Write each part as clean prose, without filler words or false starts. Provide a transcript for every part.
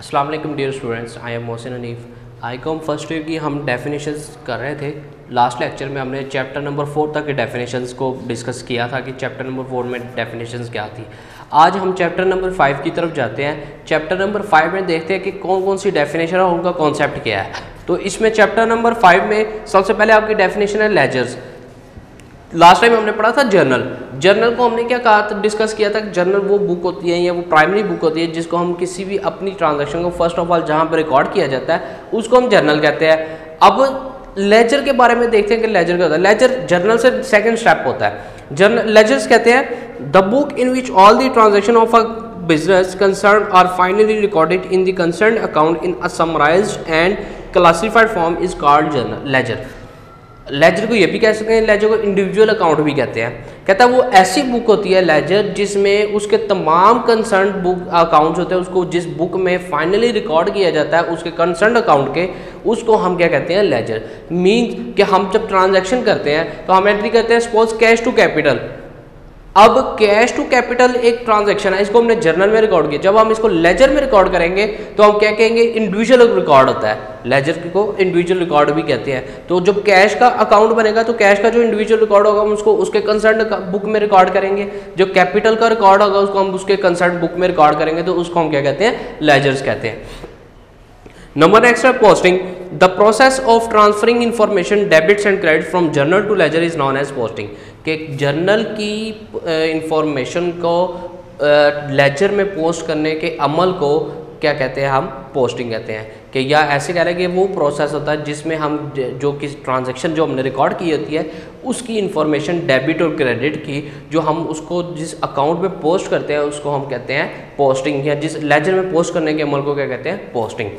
अस्सलाम वालेकुम dear students, I am Mohsin Hanif. ICom first year की हम डेफिनेशंस कर रहे थे। लास्ट लेक्चर में हमने चैप्टर नंबर 4 तक के डेफिनेशंस को डिस्कस किया था कि चैप्टर नंबर 4 में डेफिनेशंस क्या थी। आज हम चैप्टर नंबर 5 की तरफ जाते हैं। चैप्टर नंबर 5 में देखते हैं कि कौन कौन सी डेफिनेशन है और उनका कॉन्सेप्ट क्या है। तो इसमें चैप्टर नंबर 5 में सबसे पहले आपकी डेफिनेशन है लेजर्स। लास्ट टाइम हमने पढ़ा था जर्नल को हमने क्या कहा था, डिस्कस किया था कि जर्नल वो बुक होती है या वो प्राइमरी बुक होती है जिसको हम किसी भी अपनी ट्रांजैक्शन को फर्स्ट ऑफ ऑल जहाँ पर रिकॉर्ड किया जाता है उसको हम जर्नल कहते हैं। अब लेजर के बारे में देखते हैं कि लेजर क्या होता है। लेजर जर्नल से सेकंड स्टेप होता है। जर्नल लेजर्स कहते हैं the book in which all the transaction of a business concern are finally recorded in the concern account in a summarised and classified form is called journal ledger. Ledger को ये भी कह सकते हैं, laser को individual account भी कहते हैं। कहता है वो ऐसी बुक होती है लेजर जिसमें उसके तमाम कंसर्न बुक अकाउंट्स होते हैं, उसको जिस बुक में फाइनली रिकॉर्ड किया जाता है उसके कंसर्न अकाउंट के, उसको हम क्या कहते हैं, लेजर। मीन्स कि हम जब ट्रांजैक्शन करते हैं तो हम एंट्री करते हैं सपोज कैश टू कैपिटल। अब कैश टू कैपिटल एक ट्रांजैक्शन है, इसको हमने जर्नल में रिकॉर्ड किया। जब हम इसको लेजर में रिकॉर्ड करेंगे तो हम क्या कहेंगे, इंडिविजुअल रिकॉर्ड होता है। लेजर को इंडिविजुअल रिकॉर्ड भी कहते हैं। तो जब कैश का अकाउंट बनेगा तो कैश का जो इंडिविजुअल रिकॉर्ड होगा हम उसको उसके कंसर्न बुक में रिकॉर्ड करेंगे। जो कैपिटल का रिकॉर्ड होगा उसको हम उसके कंसर्न बुक में रिकॉर्ड करेंगे, तो उसको हम क्या कहते हैं, लेजर्स कहते हैं। नंबर नेक्स्ट है posting. The process of transferring information debits and credit from journal to ledger is known as posting. कि जर्नल की इंफॉर्मेशन को लेजर में पोस्ट करने के अमल को क्या कहते हैं, हम पोस्टिंग कहते हैं। कि या ऐसे कह रहे हैं कि वो प्रोसेस होता है जिसमें हम जो किसी ट्रांजैक्शन जो हमने रिकॉर्ड की होती है उसकी इंफॉर्मेशन डेबिट और क्रेडिट की जो हम उसको जिस अकाउंट में पोस्ट करते हैं उसको हम कहते हैं पोस्टिंग, या जिस लेजर में पोस्ट करने के अमल को क्या कहते हैं, पोस्टिंग।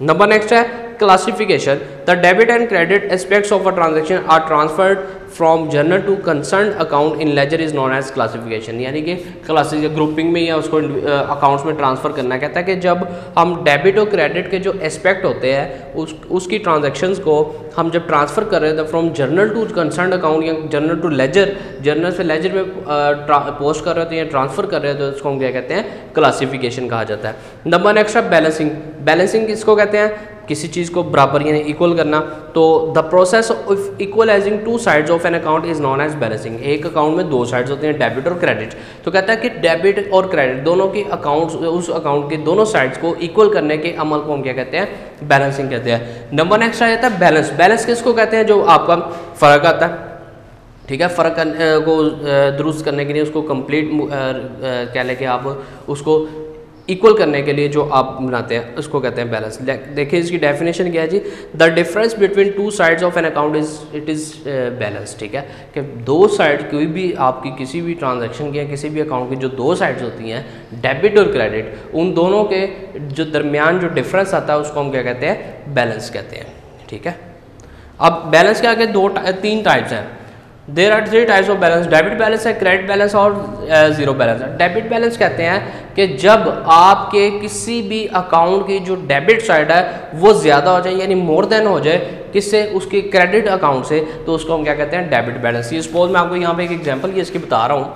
नंबर नेक्स्ट है classification. The debit and credit aspects of a transaction are transferred from journal to concern account in ledger is known as classification. यानी कि क्लासिक ग्रुपिंग में या उसको अकाउंट्स में ट्रांसफर करना। कहता है कि जब हम डेबिट और क्रेडिट के जो एस्पेक्ट होते हैं उसकी ट्रांजैक्शंस को हम जब ट्रांसफ़र कर रहे थे from journal to concern account या जर्नल टू लेजर, जर्नल से लेजर में पोस्ट कर रहे थे या ट्रांसफ़र कर रहे थे, उसको हम क्या कहते हैं, क्लासिफिकेशन कहा जाता है। नंबर नेक्स्ट है बैलेंसिंग। बैलेंसिंग किसको कहते हैं, किसी चीज़ को बराबर यानी इक्वल करना। तो the process of equalising two sides of an account is known as balancing. एक अकाउंट में दो साइड्स होते हैं, डेबिट और क्रेडिट। तो कहता है कि डेबिट और क्रेडिट दोनों के अकाउंट्स, उस अकाउंट के दोनों साइड्स को इक्वल करने के अमल को हम क्या कहते हैं, बैलेंसिंग कहते हैं। नंबर नेक्स्ट आ जाता है बैलेंस। बैलेंस किसको कहते हैं, जो आपका फ़र्क आता है, ठीक है, फ़र्क को दुरुस्त करने के लिए उसको कंप्लीट कह लें कि आप उसको इक्वल करने के लिए जो आप बनाते हैं उसको कहते हैं बैलेंस। देखिए इसकी डेफिनेशन क्या है जी, the difference between two sides of an account is balance. ठीक है, कि दो साइड कोई भी आपकी किसी भी ट्रांजैक्शन की या किसी भी अकाउंट की जो दो साइड्स होती हैं, डेबिट और क्रेडिट, उन दोनों के जो दरमियान जो डिफरेंस आता है उसको हम क्या कहते हैं, बैलेंस कहते हैं। ठीक है, अब बैलेंस के आगे तीन टाइप्स हैं। There are three types of balance. Debit balance है, क्रेडिट बैलेंस और जीरो बैलेंस है। डेबिट बैलेंस कहते हैं कि जब आपके किसी भी अकाउंट की जो डेबिट साइड है वो ज़्यादा हो जाए, यानी मोर देन हो जाए किससे, उसके क्रेडिट अकाउंट से, तो उसको हम क्या कहते हैं, डेबिट बैलेंस। ये सपोज मैं आपको यहाँ पे एक एग्जांपल इसकी बता रहा हूँ।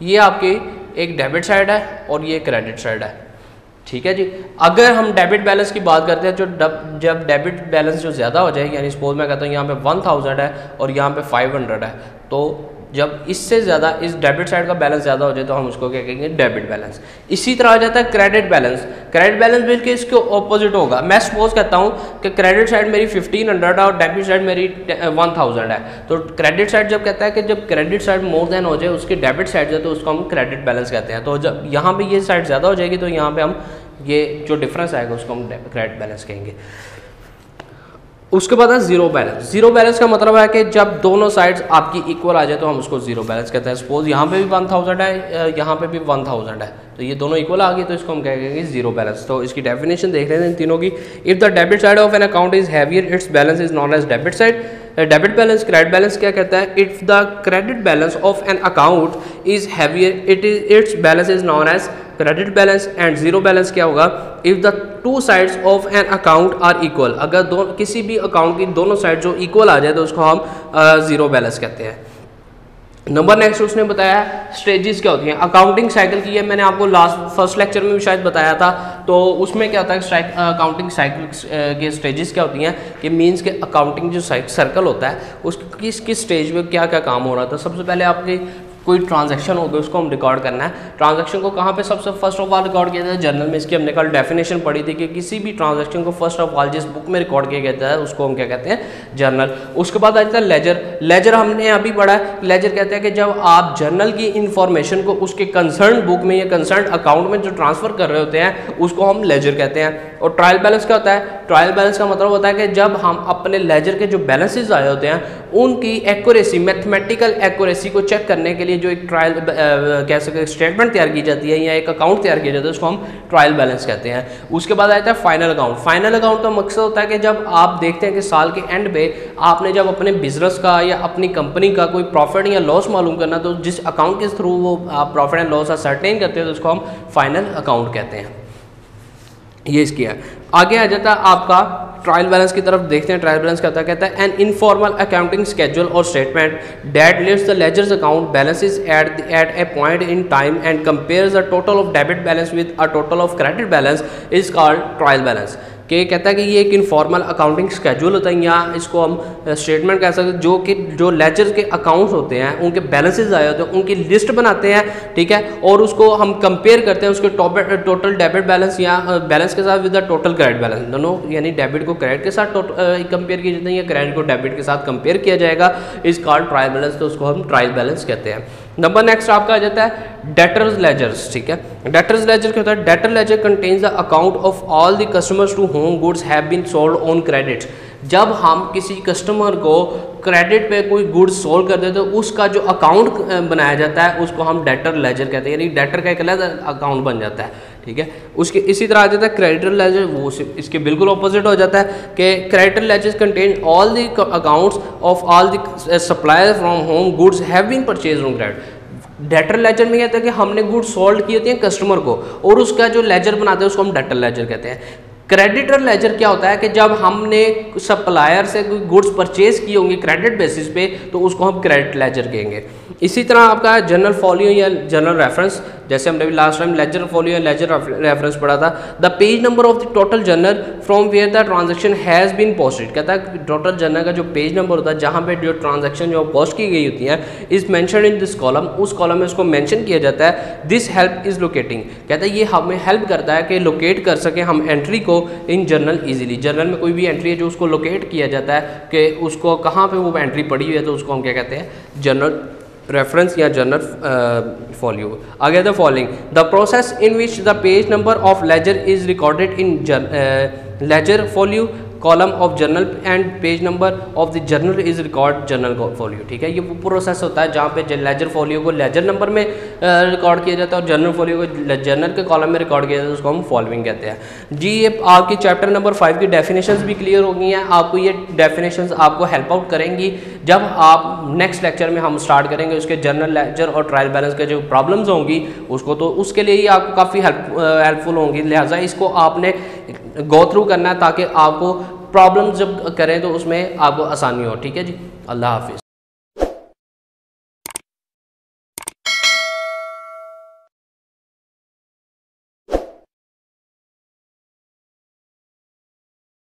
ये आपकी एक डेबिट साइड है और ये क्रेडिट साइड है। ठीक है जी, अगर हम डेबिट बैलेंस की बात करते हैं, जब डेबिट बैलेंस जो ज़्यादा हो जाए, यानी सपोज मैं कहता हूँ यहाँ पे 1000 है और यहाँ पे 500 है, तो जब इससे ज़्यादा इस डेबिट साइड का बैलेंस ज़्यादा हो जाए तो हम उसको क्या कहेंगे, डेबिट बैलेंस। इसी तरह आ जाता है क्रेडिट बैलेंस। क्रेडिट बैलेंस बिल्कुल इसके ऑपोजिट होगा। मैं सपोज कहता हूँ कि क्रेडिट साइड मेरी 1500 है और डेबिट साइड मेरी 1000 है। तो क्रेडिट साइड जब कहता है कि जब क्रेडिट साइड मोर देन हो जाए उसकी डेबिट साइड जो, तो उसको हम क्रेडिट बैलेंस कहते हैं। तो जब यहाँ पर ये साइड ज़्यादा हो जाएगी तो यहाँ पर हम ये जो डिफरेंस आएगा उसको हम क्रेडिट बैलेंस कहेंगे। उसके बाद है जीरो बैलेंस। जीरो बैलेंस का मतलब है कि जब दोनों साइड्स आपकी इक्वल आ जाए तो हम उसको जीरो बैलेंस कहते हैं। सपोज यहाँ पे भी 1000 है, यहाँ पे भी 1000 है, तो ये दोनों इक्वल आ गए तो इसको हम कहेंगे जीरो बैलेंस। तो इसकी डेफिनेशन देख रहे हैं इन तीनों की। If the debit side of an account is heavier its balance is known as debit side. Debit balance. Credit balance क्या कहता है, if the credit balance of an account is heavier its balance is known as credit balance. And zero balance क्या होगा, if the two sides of an account are equal. अगर किसी भी account की दोनों साइड जो इक्वल आ जाए तो उसको हम जीरो बैलेंस कहते हैं। नंबर नेक्स्ट उसने बताया स्टेजेस क्या होती हैं अकाउंटिंग साइकिल की। है मैंने आपको फर्स्ट लेक्चर में भी शायद बताया था। तो उसमें क्या होता है अकाउंटिंग साइकिल के स्टेजेस क्या होती हैं कि मींस के अकाउंटिंग जो सर्कल होता है उसकी किस स्टेज में क्या क्या काम हो रहा था। सबसे पहले आपकी कोई ट्रांजैक्शन हो गई उसको हम रिकॉर्ड करना है। ट्रांजैक्शन को कहाँ पे सबसे फर्स्ट ऑफ ऑल रिकॉर्ड किया जाता है जर्नल में। इसकी हमने कल डेफिनेशन पढ़ी थी कि किसी भी ट्रांजैक्शन को फर्स्ट ऑफ ऑल जिस बुक में रिकॉर्ड किया जाता है उसको हम क्या कहते हैं जर्नल। उसके बाद आ जाता है लेजर। लेजर हमने अभी पढ़ा है। लेजर कहते हैं कि जब आप जर्नल की इंफॉर्मेशन को उसके कंसर्न बुक में या कंसर्न अकाउंट में जो ट्रांसफर कर रहे होते हैं उसको हम लेजर कहते हैं। और ट्रायल बैलेंस क्या होता है? ट्रायल बैलेंस का मतलब होता है कि जब हम अपने लेजर के जो बैलेंसेस आए होते हैं उनकी एक्यूरेसी मैथमेटिकल एक्यूरेसी को चेक करने के लिए जो एक ट्रायल कह सकते स्टेटमेंट तैयार की जाती है या एक अकाउंट तैयार किया जाता है उसको हम ट्रायल बैलेंस कहते हैं। उसके बाद आता है फाइनल अकाउंट। फाइनल अकाउंट का मकसद होता है कि जब आप देखते हैं कि साल के एंड पे आपने जब अपने बिजनेस का या अपनी कंपनी का कोई प्रॉफिट या लॉस मालूम करना तो जिस अकाउंट के थ्रू वो आप प्रॉफिट एंड लॉस सर्टेन करते हैं तो उसको हम फाइनल अकाउंट कहते हैं। ये इसकी है। आगे आ जाता है आपका ट्रायल बैलेंस की तरफ देखते हैं। ट्रायल बैलेंस कहता है एन इनफॉर्मल अकाउंटिंग स्केड्यूल और statement that list the ledgers account balances at a point in time and compares the total of debit balance with a total of credit balance is called trial balance. कि कहता है कि ये एक informal accounting schedule होता है या इसको हम स्टेटमेंट कह सकते हैं जो लेजर के अकाउंट्स होते हैं उनके बैलेंसेस आए होते हैं उनकी लिस्ट बनाते हैं, ठीक है, और उसको हम कंपेयर करते हैं उसके टोटल डेबिट बैलेंस या बैलेंस के साथ with the total credit balance. दोनों यानी डेबिट को क्रेडिट के साथ कंपेयर किया जाता है या क्रेडिट को डेबिट के साथ कंपेयर किया जाएगा इस कॉल्ड ट्रायल बैलेंस। तो उसको हम ट्रायल बैलेंस कहते हैं। नंबर नेक्स्ट आपका आ जाता है डेटर्स लेजर्स। ठीक है, डेटर्स लेजर क्या होता है? Debtor ledger contains the account of all the customers to whom goods have been sold on credit. जब हम किसी कस्टमर को क्रेडिट पे कोई गुड्स सोल्ड कर देते तो उसका जो अकाउंट बनाया जाता है उसको हम डेटर लेजर कहते हैं, यानी डेटर का एक अलग अकाउंट बन जाता है। ठीक है, उसके इसी तरह आ जाता है क्रेडिटर लेजर। वो इसके बिल्कुल ऑपोजिट हो जाता है कि creditor ledger contain all the accounts of all the supplier from whom goods have been purchase on credit. Debtor ledger में कहता है कि हमने गुड्स सोल्ड किए होते हैं कस्टमर को और उसका जो लेजर बनाते हैं उसको हम डेटर लेजर कहते हैं। क्रेडिटर लेजर क्या होता है कि जब हमने सप्लायर से कोई गुड्स परचेज किए होंगे क्रेडिट बेसिस पे तो उसको हम क्रेडिट लेजर कहेंगे। इसी तरह आपका जनरल फॉलियो या जनरल रेफरेंस, जैसे हमने भी लास्ट टाइम लेजर फॉलियो या लेजर रेफरेंस पढ़ा था। The page number of the total journal from where the transaction has been posted. कहता है टोटल जर्नल का जो पेज नंबर होता है जहाँ पे जो ट्रांजैक्शन जो पोस्ट की गई होती है is mention in this column, उस कॉलम में उसको मेंशन किया जाता है। This help is locating. कहता है ये हमें हेल्प करता है कि लोकेट कर सके हम एंट्री को इन जर्नल इजीली। जर्नल में कोई भी एंट्री है जो उसको लोकेट किया जाता है कि उसको कहाँ पे वो एंट्री पड़ी हुई है तो उसको हम क्या कहते हैं जर्नल रेफरेंस या जर्नल फॉलियो। आगे the following the process in which the page number of ledger is recorded in ledger folio column of journal and page number of the journal is record journal folio. ठीक है, ये वो process होता है जहाँ पे ledger folio को ledger number में रिकॉर्ड किया जाता है और जर्नल फॉलियो को जर्नल के कॉलम में रिकॉर्ड किया जाता है, उसको हम फॉलोइंग कहते हैं। जी ये आपकी चैप्टर नंबर 5 की डेफिनेशंस भी क्लियर हो गई हैं। आपको ये डेफिनेशंस आपको हेल्प आउट करेंगी जब आप नेक्स्ट लेक्चर में हम स्टार्ट करेंगे उसके जर्नल लेजर और ट्रायल बैलेंस के जो प्रॉब्लम्स होंगी उसको, तो उसके लिए ही आपको काफ़ी हेल्पफुल होंगी। लिहाजा इसको आपने गो थ्रू करना है ताकि आपको प्रॉब्लम जब करें तो उसमें आपको आसानी हो। ठीक है जी, अल्लाह हाफिज़।